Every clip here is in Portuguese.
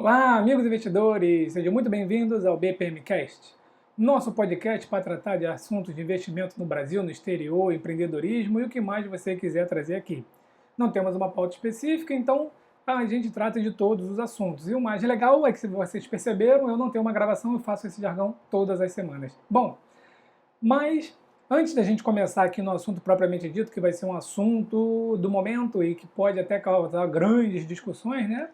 Olá, amigos investidores! Sejam muito bem-vindos ao BPMcast, nosso podcast para tratar de assuntos de investimento no Brasil, no exterior, empreendedorismo e o que mais você quiser trazer aqui. Não temos uma pauta específica, então a gente trata de todos os assuntos. E o mais legal é que, se vocês perceberam, eu não tenho uma gravação, eu faço esse jargão todas as semanas. Bom, mas antes da gente começar aqui no assunto propriamente dito, que vai ser um assunto do momento e que pode até causar grandes discussões, né?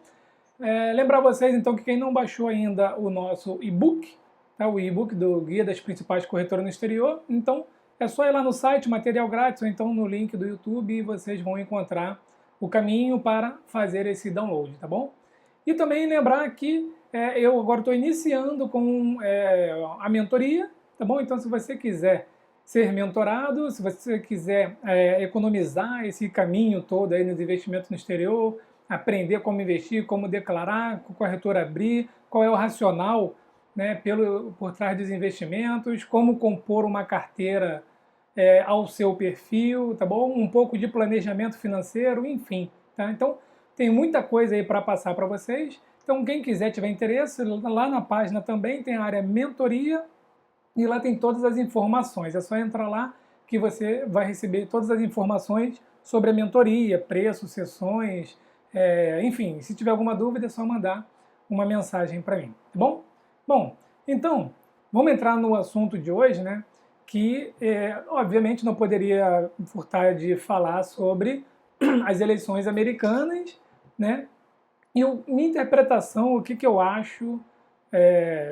Lembrar vocês, então, que quem não baixou ainda o nosso e-book, tá? O e-book do Guia das Principais Corretoras no Exterior, então é só ir lá no site, material grátis, ou então no link do YouTube, e vocês vão encontrar o caminho para fazer esse download, tá bom? E também lembrar que eu agora estou iniciando com a mentoria, tá bom? Então, se você quiser ser mentorado, se você quiser economizar esse caminho todo aí nos investimentos no exterior, aprender como investir, como declarar, com corretora abrir, qual é o racional, né, por trás dos investimentos, como compor uma carteira ao seu perfil, tá bom? Um pouco de planejamento financeiro, enfim. Tá? Então, tem muita coisa aí para passar para vocês. Então, quem quiser, tiver interesse, lá na página também tem a área mentoria e lá tem todas as informações. É só entrar lá que você vai receber todas as informações sobre a mentoria, preço, sessões, enfim, se tiver alguma dúvida é só mandar uma mensagem para mim, tá bom? Bom, então, vamos entrar no assunto de hoje, né? Que, obviamente, não poderia furtar de falar sobre as eleições americanas, né? E minha interpretação, o que eu acho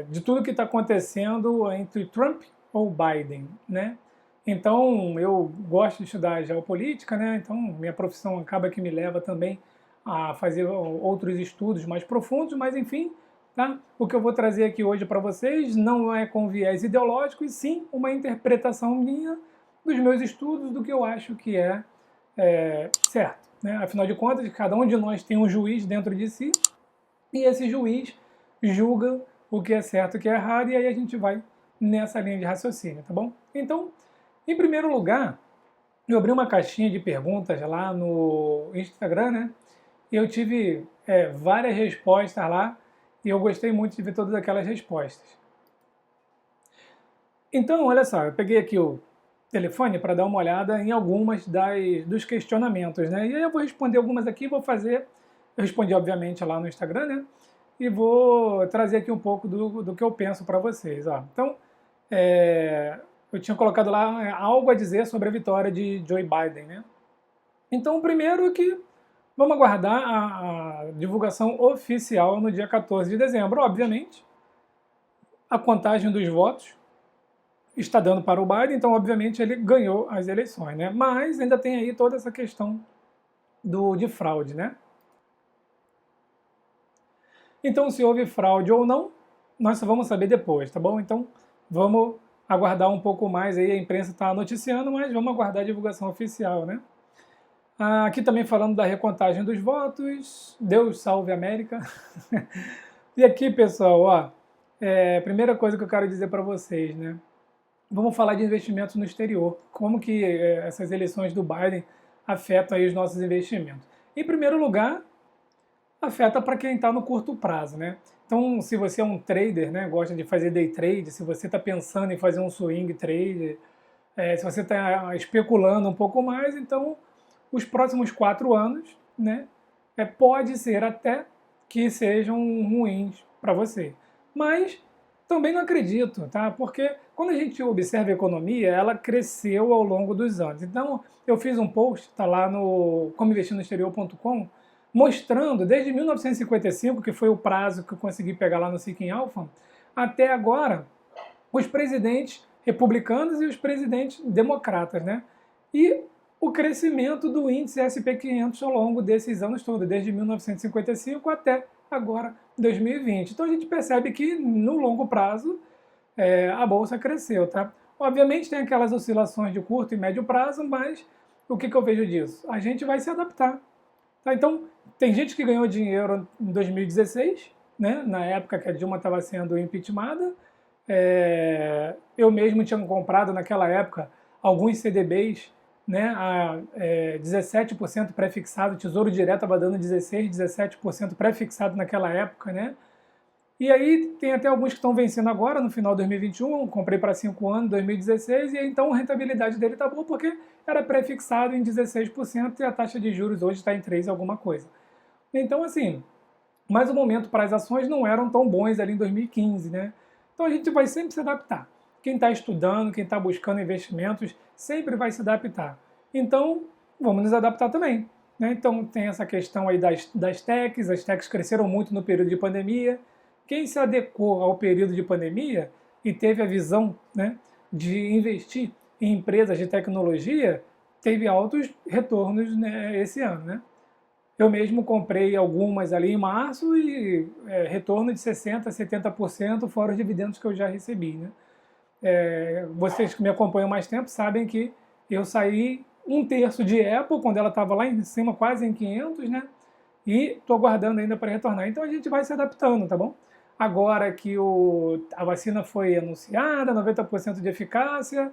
de tudo que está acontecendo entre Trump ou Biden, né? Então, eu gosto de estudar geopolítica, né? Então, minha profissão acaba que me leva também a fazer outros estudos mais profundos, mas enfim, tá? O que eu vou trazer aqui hoje para vocês não é com viés ideológico, e sim uma interpretação minha dos meus estudos, do que eu acho que é certo, né? Afinal de contas, cada um de nós tem um juiz dentro de si, e esse juiz julga o que é certo e o que é errado, e aí a gente vai nessa linha de raciocínio, tá bom? Então, em primeiro lugar, eu abri uma caixinha de perguntas lá no Instagram, né? E eu tive várias respostas lá, e eu gostei muito de ver todas aquelas respostas. Então, olha só, eu peguei aqui o telefone para dar uma olhada em algumas dos questionamentos, né? E aí eu vou responder algumas aqui, eu respondi obviamente lá no Instagram, né? E vou trazer aqui um pouco do que eu penso para vocês, ó. Então, eu tinha colocado lá algo a dizer sobre a vitória de Joe Biden, né? Então, o primeiro é que vamos aguardar a divulgação oficial no dia 14 de dezembro. Obviamente, a contagem dos votos está dando para o Biden, então, obviamente, ele ganhou as eleições, né? Mas ainda tem aí toda essa questão de fraude, né? Então, se houve fraude ou não, nós só vamos saber depois, tá bom? Então, vamos aguardar um pouco mais aí. A imprensa está noticiando, mas vamos aguardar a divulgação oficial, né? Aqui também falando da recontagem dos votos. Deus salve a América. E aqui, pessoal, ó, primeira coisa que eu quero dizer para vocês, né? Vamos falar de investimentos no exterior. Como que essas eleições do Biden afetam aí os nossos investimentos? Em primeiro lugar, afeta para quem está no curto prazo, né? Então, se você é um trader, né, gosta de fazer day trade, se você está pensando em fazer um swing trade, se você está especulando um pouco mais, então os próximos 4 anos, né, pode ser até que sejam ruins para você. Mas também não acredito, tá? Porque quando a gente observa a economia, ela cresceu ao longo dos anos. Então, eu fiz um post, tá lá no comoinvestirnoexterior.com, mostrando desde 1955, que foi o prazo que eu consegui pegar lá no Seeking Alpha, até agora, os presidentes republicanos e os presidentes democratas, né? E o crescimento do índice SP500 ao longo desses anos todos, desde 1955 até agora, 2020. Então a gente percebe que no longo prazo a bolsa cresceu, tá? Obviamente tem aquelas oscilações de curto e médio prazo, mas o que eu vejo disso? A gente vai se adaptar. Tá? Então, tem gente que ganhou dinheiro em 2016, né? Na época que a Dilma estava sendo impeachmentada. Eu mesmo tinha comprado naquela época alguns CDBs, né, a 17% pré-fixado, Tesouro Direto estava dando 16, 17% pré-fixado naquela época, né? E aí tem até alguns que estão vencendo agora, no final de 2021, comprei para 5 anos, 2016, e aí, então a rentabilidade dele está boa porque era pré-fixado em 16% e a taxa de juros hoje está em 3 alguma coisa. Então, assim, mas o momento para as ações não eram tão bons ali em 2015, né? Então a gente vai sempre se adaptar. Quem está estudando, quem está buscando investimentos, sempre vai se adaptar. Então, vamos nos adaptar também. Né? Então tem essa questão aí das techs, as techs cresceram muito no período de pandemia. Quem se adequou ao período de pandemia e teve a visão, né, de investir em empresas de tecnologia, teve altos retornos, né, esse ano. Né? Eu mesmo comprei algumas ali em março e retorno de 60%, 70% fora os dividendos que eu já recebi. Né? Vocês que me acompanham mais tempo sabem que eu saí 1/3 de Apple, quando ela estava lá em cima, quase em 500, né? E estou aguardando ainda para retornar. Então a gente vai se adaptando, tá bom? Agora que a vacina foi anunciada, 90% de eficácia,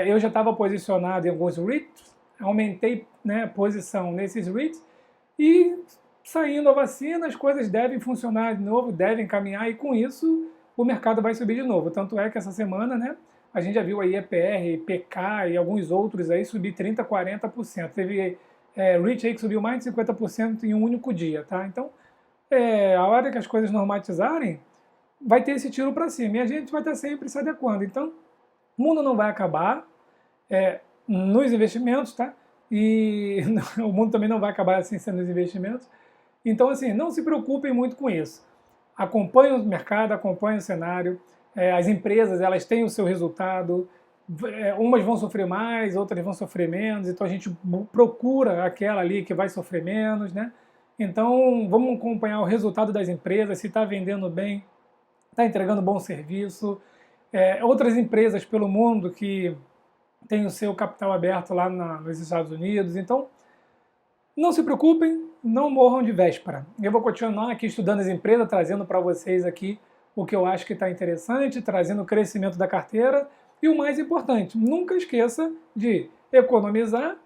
eu já estava posicionado em alguns REITs, aumentei, né, posição nesses REITs, e saindo a vacina, as coisas devem funcionar de novo, devem caminhar, e com isso o mercado vai subir de novo. Tanto é que essa semana, né, a gente já viu aí EPR, PK e alguns outros aí subir 30%, 40%. Teve REIT aí que subiu mais de 50% em um único dia, tá? Então, a hora que as coisas normatizarem, vai ter esse tiro para cima e a gente vai estar sempre se adequando. Então, o mundo não vai acabar nos investimentos, tá? E o mundo também não vai acabar assim sendo nos investimentos. Então, assim, não se preocupem muito com isso. Acompanhem o mercado, acompanhem o cenário. As empresas, elas têm o seu resultado. Umas vão sofrer mais, outras vão sofrer menos. Então, a gente procura aquela ali que vai sofrer menos, né? Então, vamos acompanhar o resultado das empresas, se está vendendo bem, está entregando bom serviço. Outras empresas pelo mundo que têm o seu capital aberto lá nos Estados Unidos. Então, não se preocupem, não morram de véspera. Eu vou continuar aqui estudando as empresas, trazendo para vocês aqui o que eu acho que está interessante, trazendo o crescimento da carteira. E o mais importante, nunca esqueça de economizar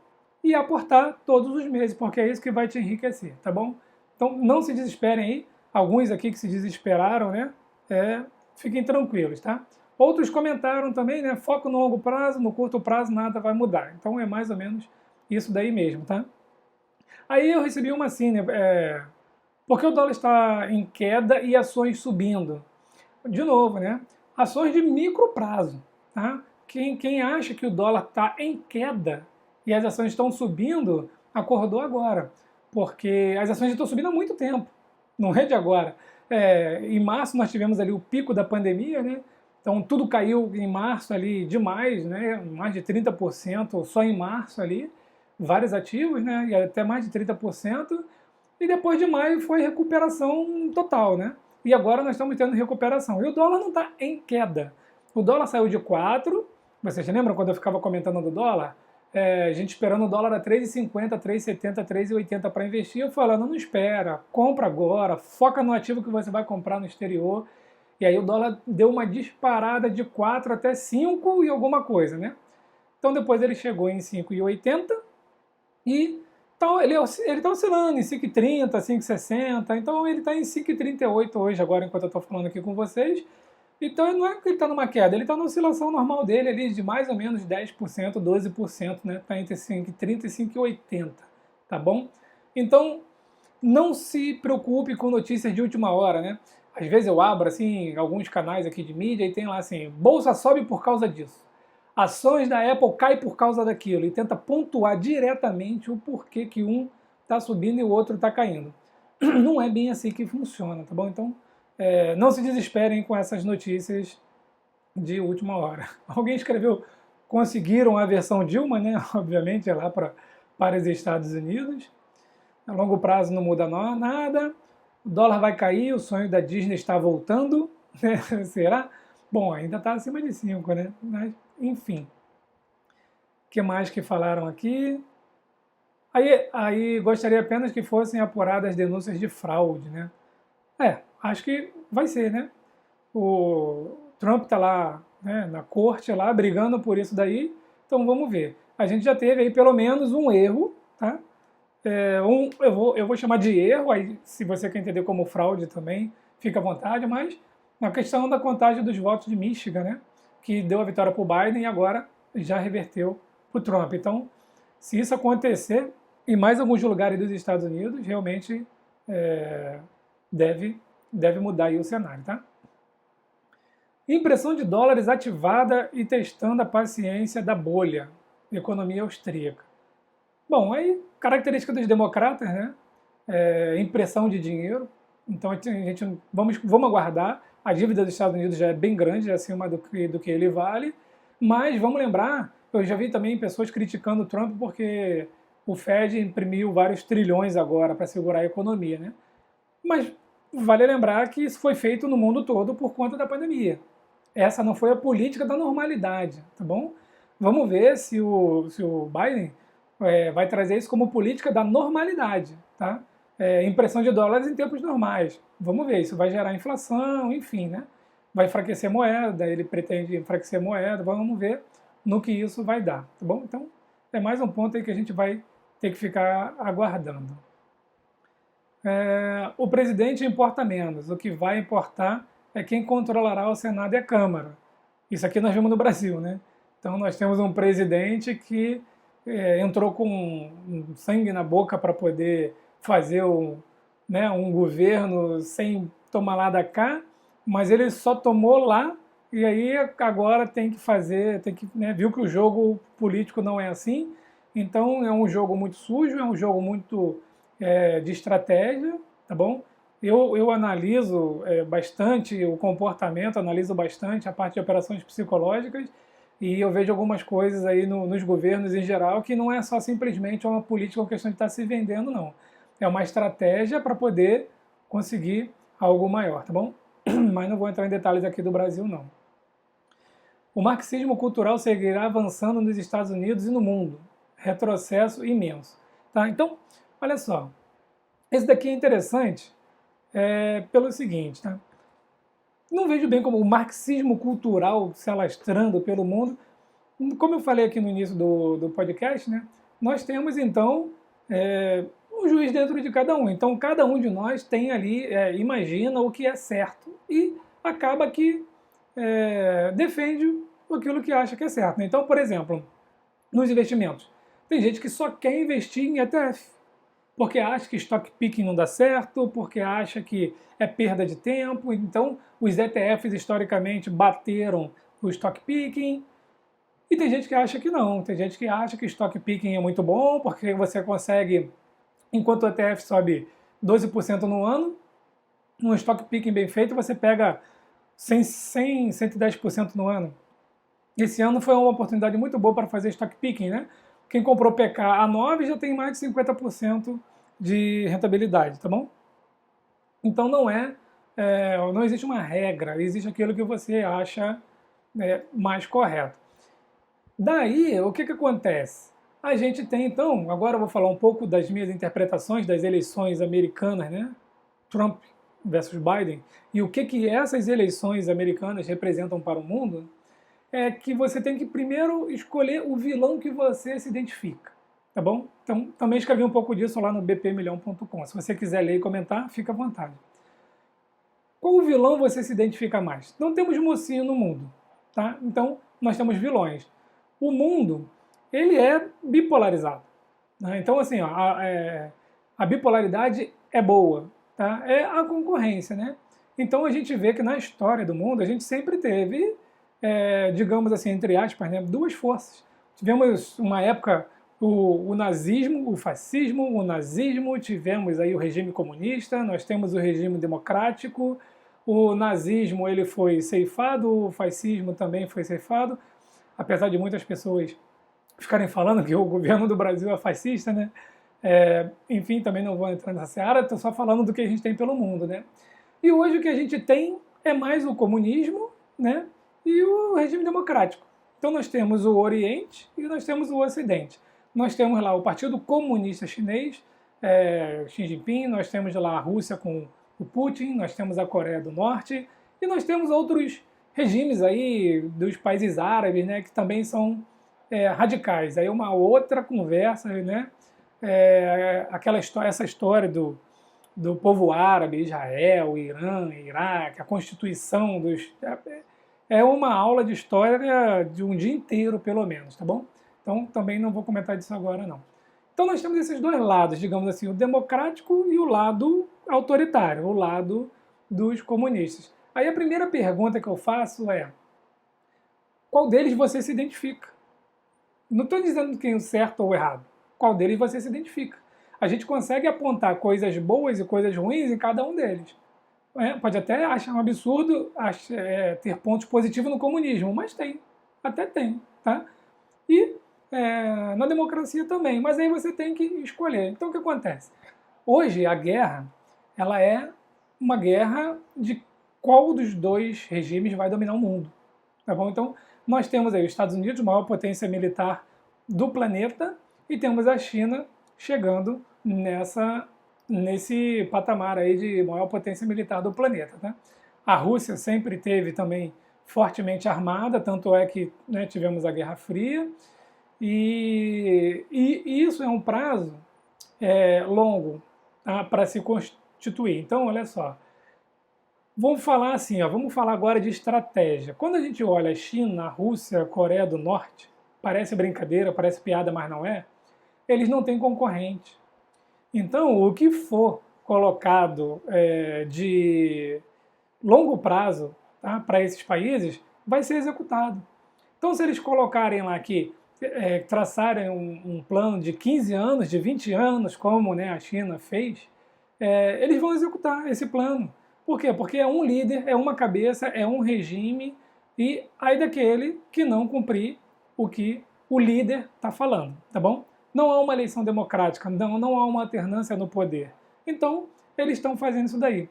e aportar todos os meses, porque é isso que vai te enriquecer, tá bom? Então não se desesperem aí, alguns aqui que se desesperaram, né? Fiquem tranquilos, tá? Outros comentaram também, né? Foco no longo prazo, no curto prazo nada vai mudar. Então é mais ou menos isso daí mesmo, tá? Aí eu recebi uma assim, né? Porque o dólar está em queda e ações subindo. De novo, né? Ações de micro prazo, tá? Quem acha que o dólar está em queda e as ações estão subindo, acordou agora. Porque as ações estão subindo há muito tempo, não é de agora. Em março nós tivemos ali o pico da pandemia, né? Então tudo caiu em março ali demais, né? Mais de 30% só em março ali, vários ativos, né? E até mais de 30%. E depois de maio foi recuperação total, né? E agora nós estamos tendo recuperação. E o dólar não está em queda. O dólar saiu de 4. Vocês lembram quando eu ficava comentando do dólar? A gente esperando o dólar a 3,50, 3,70, 3,80 para investir. Eu falando, não espera, compra agora, foca no ativo que você vai comprar no exterior. E aí o dólar deu uma disparada de 4 até 5 e alguma coisa, né? Então depois ele chegou em 5,80 e então, ele está oscilando em 5,30, 5,60, então ele está em 5,38 hoje, agora, enquanto eu estou falando aqui com vocês. Então não é que ele está numa queda, ele está na oscilação normal dele ali de mais ou menos 10%, 12%, né? Está entre 5,30 e 5,80, tá bom? Então, não se preocupe com notícias de última hora, né? Às vezes eu abro, assim, alguns canais aqui de mídia e tem lá assim, bolsa sobe por causa disso. Ações da Apple caem por causa daquilo e tenta pontuar diretamente o porquê que um está subindo e o outro está caindo. Não é bem assim que funciona, tá bom? Então, não se desesperem com essas notícias de última hora. Alguém escreveu, conseguiram a versão Dilma, né? Obviamente, é lá para os Estados Unidos. A longo prazo não muda nada. O dólar vai cair, o sonho da Disney está voltando. Né? Será? Bom, ainda está acima de 5, né? Mas, enfim. O que mais que falaram aqui? Aí gostaria apenas que fossem apuradas denúncias de fraude, né? Acho que vai ser, né? O Trump está lá, né, na corte lá, brigando por isso daí, então vamos ver. A gente já teve aí pelo menos um erro, tá? Eu vou chamar de erro, aí se você quer entender como fraude também, fica à vontade, mas na questão da contagem dos votos de Michigan, né, que deu a vitória para o Biden e agora já reverteu para o Trump. Então, se isso acontecer em mais alguns lugares dos Estados Unidos, realmente deve mudar aí o cenário, tá? Impressão de dólares ativada e testando a paciência da bolha. Economia austríaca. Bom, aí, característica dos democratas, né? Impressão de dinheiro. Então, vamos aguardar. A dívida dos Estados Unidos já é bem grande, é acima do que ele vale. Mas vamos lembrar, eu já vi também pessoas criticando o Trump porque o Fed imprimiu vários trilhões agora para segurar a economia, né? Mas vale lembrar que isso foi feito no mundo todo por conta da pandemia. Essa não foi a política da normalidade, tá bom? Vamos ver se o Biden vai trazer isso como política da normalidade, tá? Impressão de dólares em tempos normais. Vamos ver, isso vai gerar inflação, enfim, né? Vai enfraquecer a moeda, ele pretende enfraquecer a moeda, vamos ver no que isso vai dar, tá bom? Então, é mais um ponto aí que a gente vai ter que ficar aguardando. O presidente importa menos, o que vai importar é quem controlará o Senado e a Câmara. Isso aqui nós vimos no Brasil, né? Então nós temos um presidente que entrou com sangue na boca para poder fazer um governo sem tomar lá da cá, mas ele só tomou lá e aí agora tem que fazer, viu que o jogo político não é assim, então é um jogo muito sujo, é um jogo muito de estratégia, tá bom? Eu analiso bastante o comportamento, analiso bastante a parte de operações psicológicas e eu vejo algumas coisas aí nos governos em geral que não é só simplesmente uma política, uma questão de estar se vendendo, não. É uma estratégia para poder conseguir algo maior, tá bom? Mas não vou entrar em detalhes aqui do Brasil, não. O marxismo cultural seguirá avançando nos Estados Unidos e no mundo. Retrocesso imenso. Tá? Então, olha só. Esse daqui é interessante pelo seguinte, tá? Não vejo bem como o marxismo cultural se alastrando pelo mundo. Como eu falei aqui no início do podcast, né? Nós temos, então, um juiz dentro de cada um. Então, cada um de nós tem ali, imagina o que é certo e acaba que defende aquilo que acha que é certo. Né? Então, por exemplo, nos investimentos, tem gente que só quer investir em ETF, porque acha que stock picking não dá certo, porque acha que é perda de tempo. Então, os ETFs historicamente bateram o stock picking. E tem gente que acha que não. Tem gente que acha que stock picking é muito bom, porque você consegue, enquanto o ETF sobe 12% no ano, um stock picking bem feito, você pega 110% no ano. Esse ano foi uma oportunidade muito boa para fazer stock picking, né? Quem comprou PK a 9 já tem mais de 50% de rentabilidade, tá bom? Então não existe uma regra, existe aquilo que você acha mais correto. Daí, o que acontece? A gente tem, então, agora eu vou falar um pouco das minhas interpretações das eleições americanas, né? Trump versus Biden, e o que essas eleições americanas representam para o mundo, é que você tem que primeiro escolher o vilão que você se identifica, tá bom? Então, também escrevi um pouco disso lá no bpmilhão.com. Se você quiser ler e comentar, fica à vontade. Qual vilão você se identifica mais? Não temos mocinho no mundo, tá? Então, nós temos vilões. O mundo, ele é bipolarizado. Né? Então, assim, a bipolaridade é boa, tá? É a concorrência, né? Então, a gente vê que na história do mundo, a gente sempre teve, digamos assim, entre aspas, né, duas forças. Tivemos uma época o nazismo, o fascismo, o nazismo, tivemos aí o regime comunista, nós temos o regime democrático, o nazismo ele foi ceifado, o fascismo também foi ceifado, apesar de muitas pessoas ficarem falando que o governo do Brasil é fascista, né? Enfim, também não vou entrar nessa seara, estou só falando do que a gente tem pelo mundo, né? E hoje o que a gente tem é mais o comunismo, né? E o regime democrático. Então nós temos o Oriente e nós temos o Ocidente. Nós temos lá o Partido Comunista Chinês, Xi Jinping, nós temos lá a Rússia com o Putin, nós temos a Coreia do Norte e nós temos outros regimes aí dos países árabes, né, que também são radicais. Aí uma outra conversa, né, essa história do povo árabe, Israel, Irã, Iraque, a constituição dos... É uma aula de história de um dia inteiro, pelo menos, tá bom? Então também não vou comentar disso agora, não. Então nós temos esses dois lados, digamos assim, o democrático e o lado autoritário, o lado dos comunistas. Aí a primeira pergunta que eu faço é: qual deles você se identifica? Não estou dizendo quem é o certo ou o errado. Qual deles você se identifica? A gente consegue apontar coisas boas e coisas ruins em cada um deles. Pode até achar um absurdo ter pontos positivos no comunismo, mas tem. Até tem. Tá? E na democracia também. Mas aí você tem que escolher. Então o que acontece? Hoje a guerra ela é uma guerra de qual dos dois regimes vai dominar o mundo. Tá bom? Então nós temos aí os Estados Unidos, maior potência militar do planeta, e temos a China chegando nesse patamar aí de maior potência militar do planeta. Tá? A Rússia sempre teve também fortemente armada, tanto é que tivemos a Guerra Fria, e isso é um prazo longo, tá, para se constituir. Então, olha só, vamos falar assim, vamos falar agora de estratégia. Quando a gente olha a China, a Rússia, a Coreia do Norte, parece brincadeira, parece piada, mas não é, eles não têm concorrente. Então, o que for colocado de longo prazo, tá, para esses países, vai ser executado. Então, se eles colocarem lá que traçarem um plano de 15 anos, de 20 anos, como a China fez, eles vão executar esse plano. Por quê? Porque é um líder, é uma cabeça, é um regime, e aí daquele que não cumprir o que o líder está falando, tá bom? Não há uma eleição democrática, não há uma alternância no poder. Então, eles estão fazendo isso daí.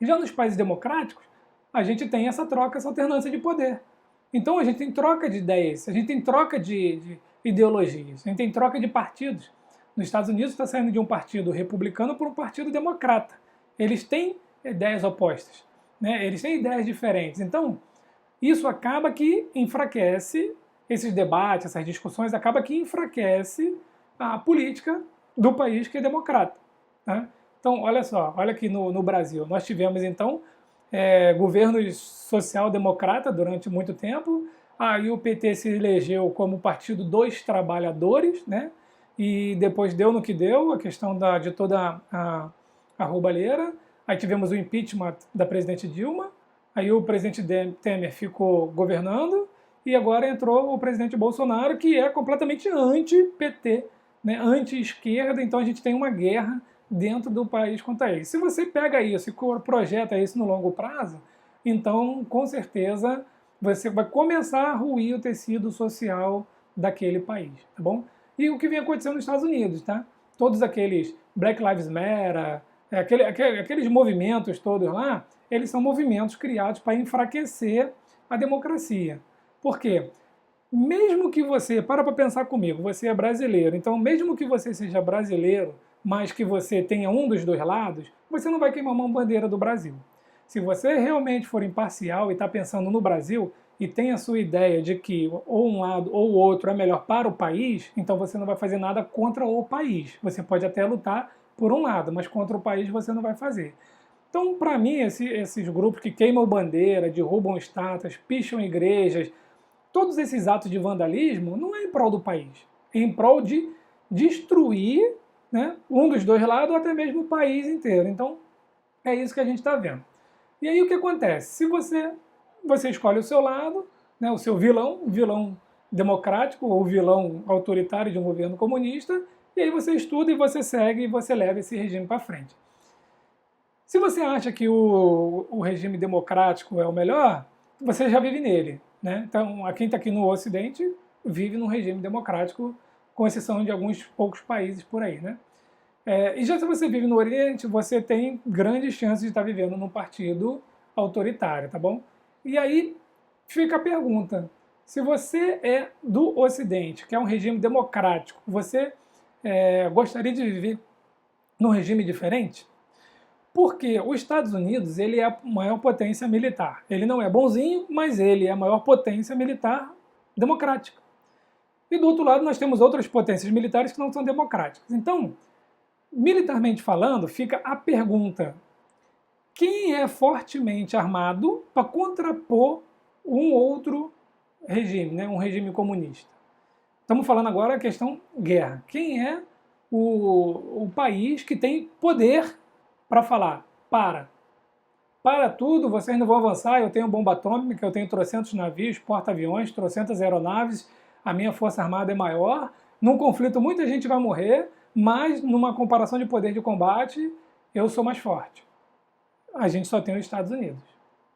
Já nos países democráticos, a gente tem essa troca, essa alternância de poder. Então, a gente tem troca de ideias, a gente tem troca de ideologias, a gente tem troca de partidos. Nos Estados Unidos está saindo de um partido republicano para um partido democrata. Eles têm ideias opostas, eles têm ideias diferentes. Então, isso acaba que enfraquece esses debates, essas discussões, acaba que enfraquece a política do país que é democrata. Tá? Então, olha só, olha aqui no Brasil, nós tivemos então governos social-democrata durante muito tempo, aí o PT se elegeu como partido dos trabalhadores, e depois deu no que deu, a questão de toda a roubalheira. Aí tivemos o impeachment da presidente Dilma, aí o presidente Temer ficou governando, e agora entrou o presidente Bolsonaro, que é completamente anti-PT, anti-esquerda. Então a gente tem uma guerra dentro do país quanto a isso. Se você pega isso e projeta isso no longo prazo, então com certeza você vai começar a ruir o tecido social daquele país, tá bom? E o que vem acontecendo nos Estados Unidos, tá? Todos aqueles Black Lives Matter, aqueles movimentos todos lá, eles são movimentos criados para enfraquecer a democracia. Por quê? Mesmo que você, para pensar comigo, você é brasileiro, então mesmo que você seja brasileiro, mas que você tenha um dos dois lados, você não vai queimar uma bandeira do Brasil. Se você realmente for imparcial e está pensando no Brasil e tem a sua ideia de que ou um lado ou o outro é melhor para o país, então você não vai fazer nada contra o país. Você pode até lutar por um lado, mas contra o país você não vai fazer. Então, para mim, esses grupos que queimam bandeira, derrubam estátuas, picham igrejas, todos esses atos de vandalismo não é em prol do país, é em prol de destruir um dos dois lados ou até mesmo o país inteiro. Então, é isso que a gente está vendo. E aí o que acontece? Se você escolhe o seu lado, o seu vilão democrático ou vilão autoritário de um governo comunista, e aí você estuda e você segue e você leva esse regime para frente. Se você acha que o regime democrático é o melhor, você já vive nele. Então, quem está aqui no Ocidente vive num regime democrático, com exceção de alguns poucos países por aí. E já se você vive no Oriente, você tem grandes chances de estar vivendo num partido autoritário, tá bom? E aí fica a pergunta, se você é do Ocidente, que é um regime democrático, você gostaria de viver num regime diferente? Porque os Estados Unidos ele é a maior potência militar. Ele não é bonzinho, mas ele é a maior potência militar democrática. E do outro lado nós temos outras potências militares que não são democráticas. Então, militarmente falando, fica a pergunta: quem é fortemente armado para contrapor um outro regime, né, um regime comunista? Estamos falando agora a questão guerra. Quem é o país que tem poder para falar: para tudo, vocês não vão avançar, eu tenho bomba atômica, eu tenho trocentos navios, porta-aviões, trocentas aeronaves, a minha força armada é maior, num conflito muita gente vai morrer, mas numa comparação de poder de combate, eu sou mais forte. A gente só tem os Estados Unidos,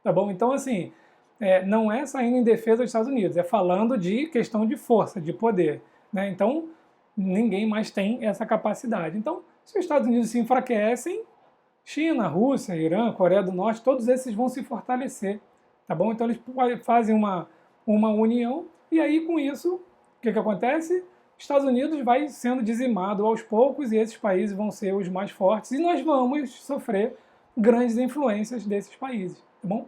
tá bom? Então, assim, não é saindo em defesa dos Estados Unidos, é falando de questão de força, de poder, né? Então, ninguém mais tem essa capacidade. Então, se os Estados Unidos se enfraquecem, China, Rússia, Irã, Coreia do Norte, todos esses vão se fortalecer, tá bom? Então eles fazem uma união e aí com isso, o que acontece? Estados Unidos vai sendo dizimado aos poucos e esses países vão ser os mais fortes e nós vamos sofrer grandes influências desses países, tá bom?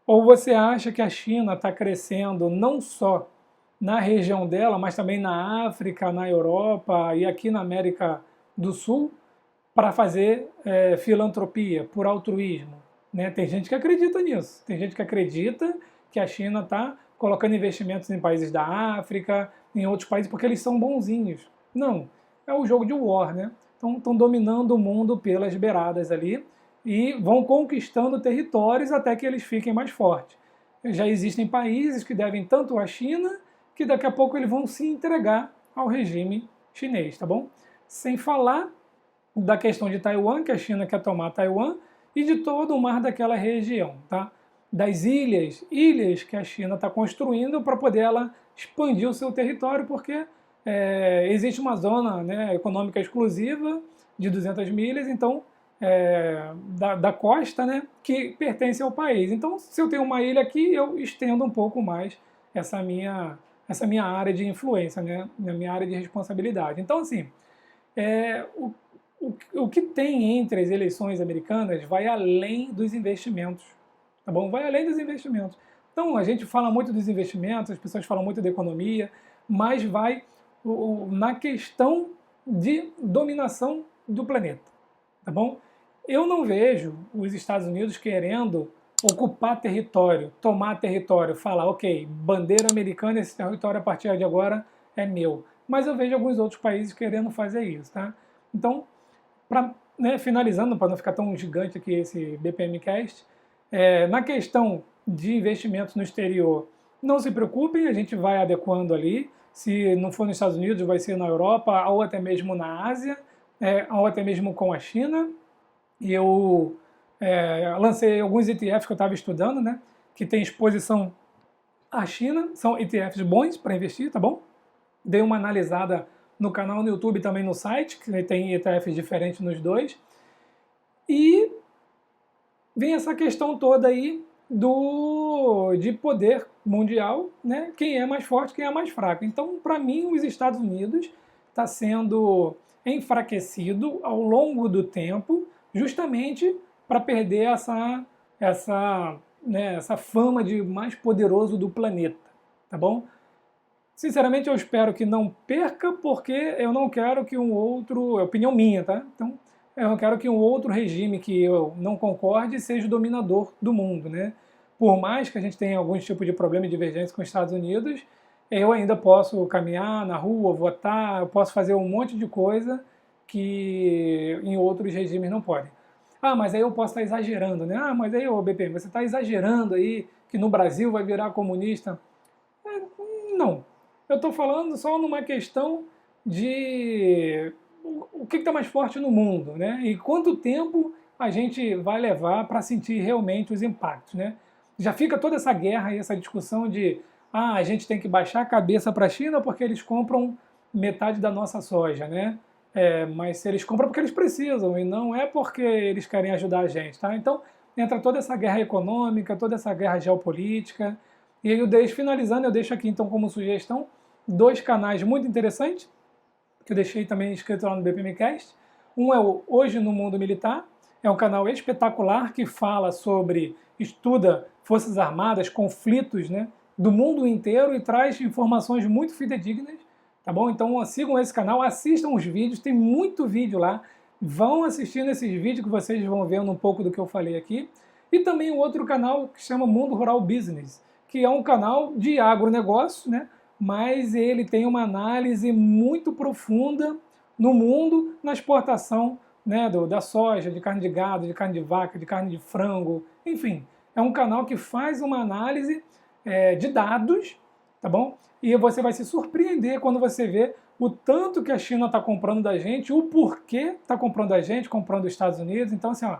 Ou você acha que a China está crescendo não só na região dela, mas também na África, na Europa e aqui na América do Sul, para fazer filantropia, por altruísmo, né? Tem gente que acredita nisso. Tem gente que acredita que a China está colocando investimentos em países da África, em outros países, porque eles são bonzinhos. Não, é o jogo de war, né? Então estão dominando o mundo pelas beiradas ali e vão conquistando territórios até que eles fiquem mais fortes. Já existem países que devem tanto à China que daqui a pouco eles vão se entregar ao regime chinês, tá bom? Sem falar da questão de Taiwan, que a China quer tomar Taiwan, e de todo o mar daquela região, tá? Das ilhas que a China está construindo para poder ela expandir o seu território, porque existe uma zona, né, econômica exclusiva de 200 milhas, então da costa, né, que pertence ao país. Então, se eu tenho uma ilha aqui, eu estendo um pouco mais essa minha área de influência, né, a minha área de responsabilidade. Então, assim, o que tem entre as eleições americanas vai além dos investimentos, tá bom? Vai além dos investimentos. Então, a gente fala muito dos investimentos, as pessoas falam muito da economia, mas vai na questão de dominação do planeta, tá bom? Eu não vejo os Estados Unidos querendo ocupar território, tomar território, falar, ok, bandeira americana, esse território a partir de agora é meu. Mas eu vejo alguns outros países querendo fazer isso, tá? Então, finalizando, para não ficar tão gigante aqui esse BPMcast, na questão de investimentos no exterior, não se preocupem, a gente vai adequando ali. Se não for nos Estados Unidos, vai ser na Europa ou até mesmo na Ásia, ou até mesmo com a China. E eu lancei alguns ETFs que eu estava estudando, né, que tem exposição à China, são ETFs bons para investir, tá bom? Dei uma analisada no canal no YouTube e também no site, que tem ETFs diferentes nos dois. E vem essa questão toda aí de poder mundial, né? Quem é mais forte, quem é mais fraco. Então, para mim, os Estados Unidos está sendo enfraquecido ao longo do tempo, justamente para perder essa fama de mais poderoso do planeta, tá bom? Sinceramente, eu espero que não perca, porque eu não quero que um outro... É opinião minha, tá? Então, eu não quero que um outro regime que eu não concorde seja o dominador do mundo, né? Por mais que a gente tenha algum tipo de problema e divergência com os Estados Unidos, eu ainda posso caminhar na rua, votar, eu posso fazer um monte de coisa que em outros regimes não podem. Ah, mas aí eu posso estar exagerando, né? Ah, mas aí, ô BP, você está exagerando aí que no Brasil vai virar comunista. Não. Eu estou falando só numa questão de o que está mais forte no mundo, né? E quanto tempo a gente vai levar para sentir realmente os impactos, né? Já fica toda essa guerra e essa discussão de a gente tem que baixar a cabeça para a China porque eles compram metade da nossa soja, né? Mas se eles compram porque eles precisam e não é porque eles querem ajudar a gente, tá? Então entra toda essa guerra econômica, toda essa guerra geopolítica. E aí finalizando, eu deixo aqui então como sugestão 2 canais muito interessantes, que eu deixei também escrito lá no BPMcast. Um é o Hoje no Mundo Militar, é um canal espetacular que fala estuda Forças Armadas, conflitos, né, do mundo inteiro e traz informações muito fidedignas, tá bom? Então sigam esse canal, assistam os vídeos, tem muito vídeo lá, vão assistindo esses vídeos que vocês vão vendo um pouco do que eu falei aqui. E também um outro canal que chama Mundo Rural Business, que é um canal de agronegócio, né? Mas ele tem uma análise muito profunda no mundo, na exportação, né, da soja, de carne de gado, de carne de vaca, de carne de frango, enfim. É um canal que faz uma análise de dados, tá bom? E você vai se surpreender quando você vê o tanto que a China está comprando da gente, o porquê está comprando da gente, comprando dos Estados Unidos. Então, assim, ó,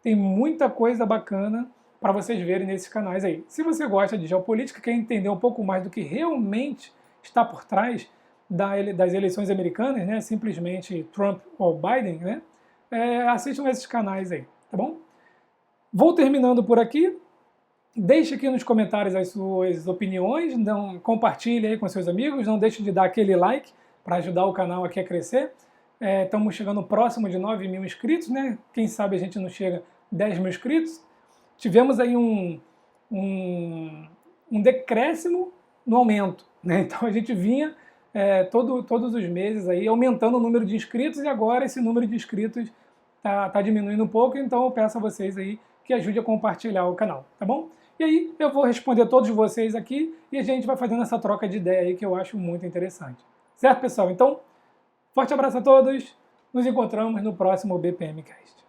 tem muita coisa bacana para vocês verem nesses canais aí. Se você gosta de geopolítica, quer entender um pouco mais do que realmente está por trás das eleições americanas, né, simplesmente Trump ou Biden, né, assistam esses canais aí, tá bom? Vou terminando por aqui. Deixe aqui nos comentários as suas opiniões, compartilhe aí com seus amigos, não deixe de dar aquele like para ajudar o canal aqui a crescer. Estamos chegando próximo de 9 mil inscritos, né? Quem sabe a gente não chega a 10 mil inscritos. Tivemos aí um decréscimo no aumento, né? Então a gente vinha todos os meses aí aumentando o número de inscritos e agora esse número de inscritos tá diminuindo um pouco, então eu peço a vocês aí que ajude a compartilhar o canal, tá bom? E aí eu vou responder todos vocês aqui e a gente vai fazendo essa troca de ideia aí que eu acho muito interessante. Certo, pessoal? Então, forte abraço a todos, nos encontramos no próximo BPM Cast.